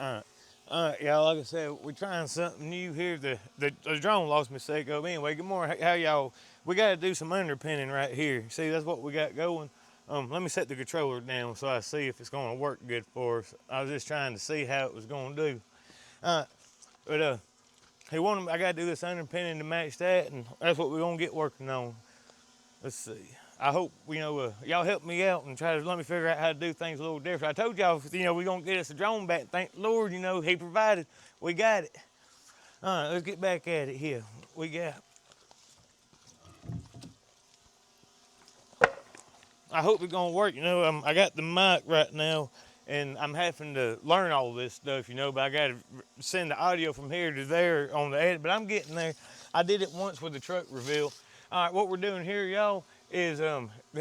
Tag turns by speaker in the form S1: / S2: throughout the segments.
S1: Y'all, like I said, we're trying something new here. The drone lost me a sec ago. Anyway, good morning. How y'all? We got to do some underpinning right here. See, that's what we got going. Let me set the controller down so I see if it's going to work good for us. I was just trying to see how it was going to do. Uh, but he wanted I got to do this underpinning to match that, and that's what we're going to get working on. Let's see. I hope, y'all help me out and try to let me figure out how to do things a little different. I told y'all, we're going to get us a drone back. Thank the Lord, he provided. We got it. All right, let's get back at it here. We got, I hope it's going to work. I got the mic right now, and I'm having to learn all this stuff, but I got to send the audio from here to there on the edit, but I'm getting there. I did it once with the truck reveal. All right, what we're doing here, y'all, is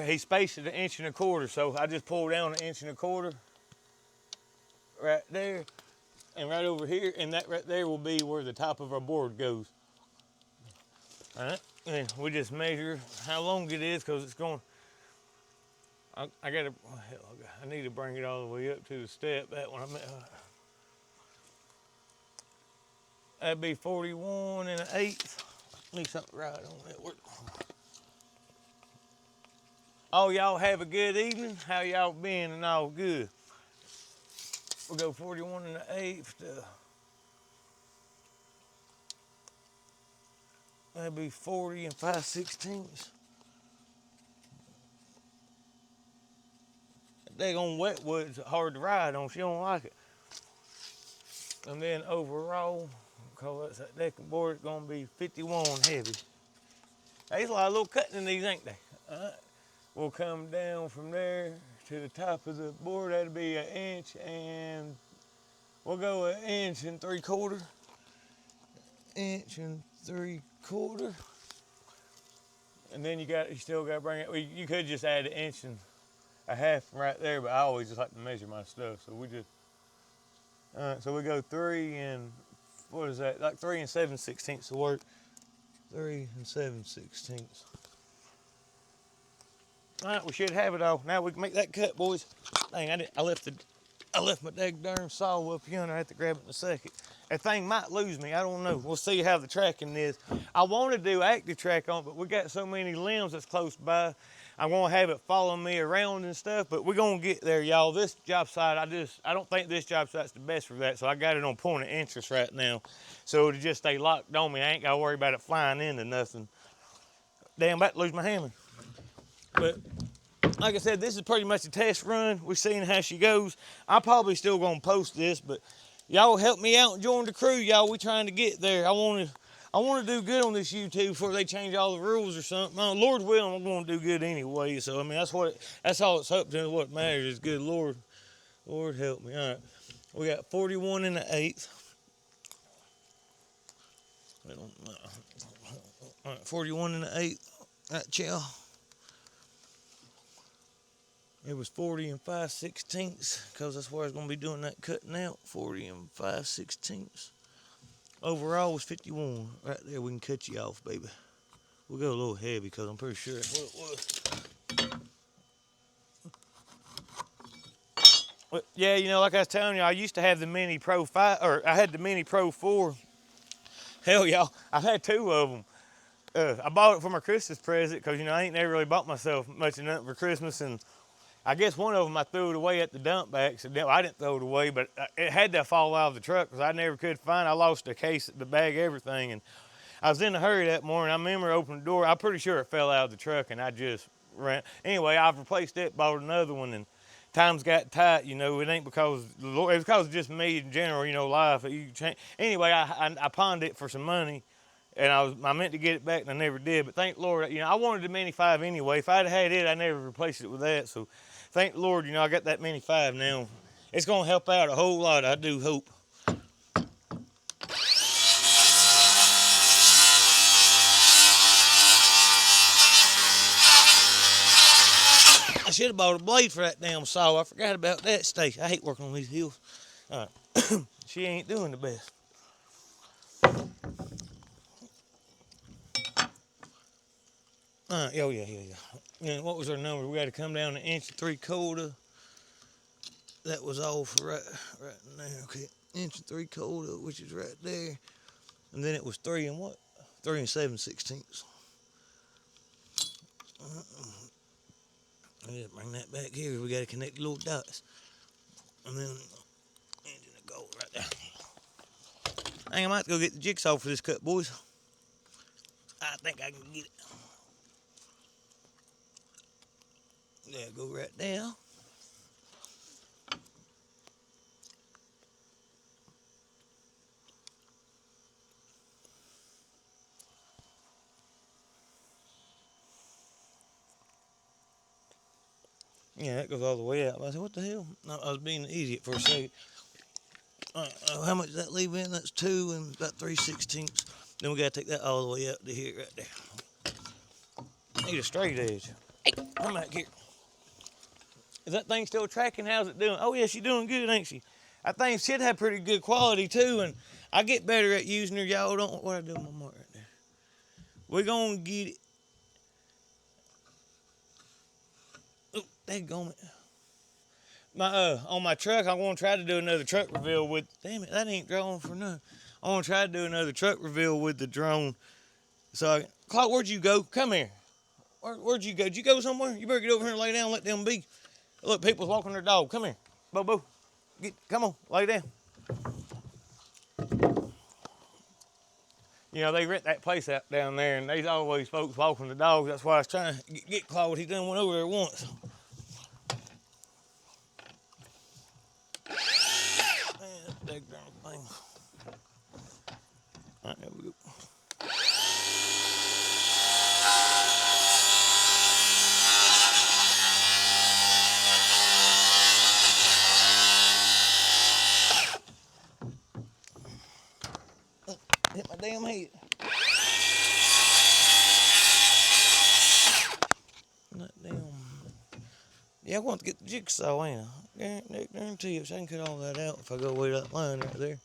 S1: he spaced it 1.25 inches, so I just pulled down 1.25 inches right there and right over here, and that right there will be where the top of our board goes. All right, and we just measure how long it is because it's going. I need to bring it all the way up to the step. That one, that'd be 41 1/8. Need something right on that. Oh, y'all have a good evening. How y'all been and all good? We'll go 41 1/8. That'd be 40 5/16. Daggone wet wood's hard to ride on. She don't like it. And then overall, because that decking board is going to be 51 heavy. There's a lot of little cutting in these, ain't they? We'll come down from there to the top of the board. That'll be 1 inch, and we'll go 1 3/4 inch. 1 3/4. And then you still got to bring it. You could just add 1.5 inches right there, but I always just like to measure my stuff. So we just, so we go 3 and, what is that? Like 3 7/16 to work. 3 7/16. All right, we should have it all. Now we can make that cut, boys. Dang, I left my dang darn saw up yonder. I have to grab it in a second. That thing might lose me. I don't know. We'll see how the tracking is. I want to do active track on it, but we got so many limbs that's close by. I want to have it follow me around and stuff, but we're going to get there, y'all. This job site, I don't think this job site's the best for that, so I got it on point of interest right now. So to just stay locked on me, I ain't got to worry about it flying into nothing. Damn, I'm about to lose my hammer. But like I said, this is pretty much a test run. We're seeing how she goes. I'm probably still going to post this, but y'all help me out and join the crew, y'all. We trying to get there. I want to do good on this YouTube before they change all the rules or something. Lord willing, I'm going to do good anyway. So I mean, that's all it's up to. What matters is good. Lord help me. All right, we got 41 1/8. All right, 41 1/8. That chill. It was 40 5/16 because that's where I was going to be doing that cutting out. 40 5/16. Overall was 51. Right there, we can cut you off, baby. We'll go a little heavy because I'm pretty sure that's what it was. But yeah, like I was telling you, I used to have the Mini Pro 5, or I had the Mini Pro 4. Hell, y'all, I've had 2 of them. I bought it for my Christmas present because, I ain't never really bought myself much of nothing for Christmas, and I guess one of them I threw it away at the dump by accident. I didn't throw it away, but it had to fall out of the truck because I never could find it. I lost the case, the bag, everything, and I was in a hurry that morning. I remember opening the door. I'm pretty sure it fell out of the truck, and I just ran. Anyway, I've replaced it, bought another one, and times got tight. It ain't because the Lord. It's because of just me in general. Life. Anyway, I pawned it for some money. And I meant to get it back, and I never did. But thank the Lord, I wanted the Mini 5 anyway. If I'd had it, I never replaced it with that. So thank the Lord, I got that Mini 5 now. It's going to help out a whole lot, I do hope. I should have bought a blade for that damn saw. I forgot about that, Stacy. I hate working on these hills. All right. She ain't doing the best. Yeah. And what was our number? We got to come down 1 3/4 inches. That was all for right now. Okay. inch and 3/4, which is right there. And then it was 3 and what? 3 7/16. I gotta bring that back here. We gotta connect the little dots. And then engine of gold right there. I might have to go get the jigsaw for this cut, boys. I think I can get it. There, go right there. Yeah, that goes all the way out. I said, what the hell? No, I was being an idiot for a second. How much does that leave in? That's 2 and about 3/16. Then we gotta take that all the way out to here, right there. Need a straight edge. Hey, come back here. Is that thing still tracking? How's it doing? Oh yeah, she's doing good, ain't she? That thing should have pretty good quality too, and I get better at using her. Y'all don't what I do with my mark right there. We're gonna get it. Oh, daggone it. On my truck, I want to try to do another truck reveal with. Damn it, that ain't drawing for nothing. I want to try to do another truck reveal with the drone. So, Clark, where'd you go? Come here. Where'd you go? Did you go somewhere? You better get over here and lay down and let them be. Look, people's walking their dog. Come here. Bo. Come on, lay down. You know, they rent that place out down there, and there's always folks walking the dogs. That's why I was trying to get Claude. He done went over there once. Man, that daggone thing. All right, there we go. Hit my damn head. That damn. Yeah, I want to get the jigsaw in. Guarantee you, I can cut all that out if I go away that line right there.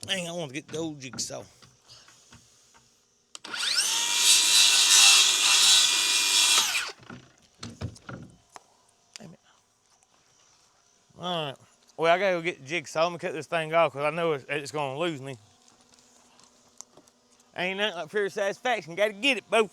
S1: Dang, I want to get the old jigsaw. Damn it. All right. Well, I got to go get the jigsaw. I'm going to cut this thing off because I know it's going to lose me. Ain't nothing like pure satisfaction. Got to get it, bro.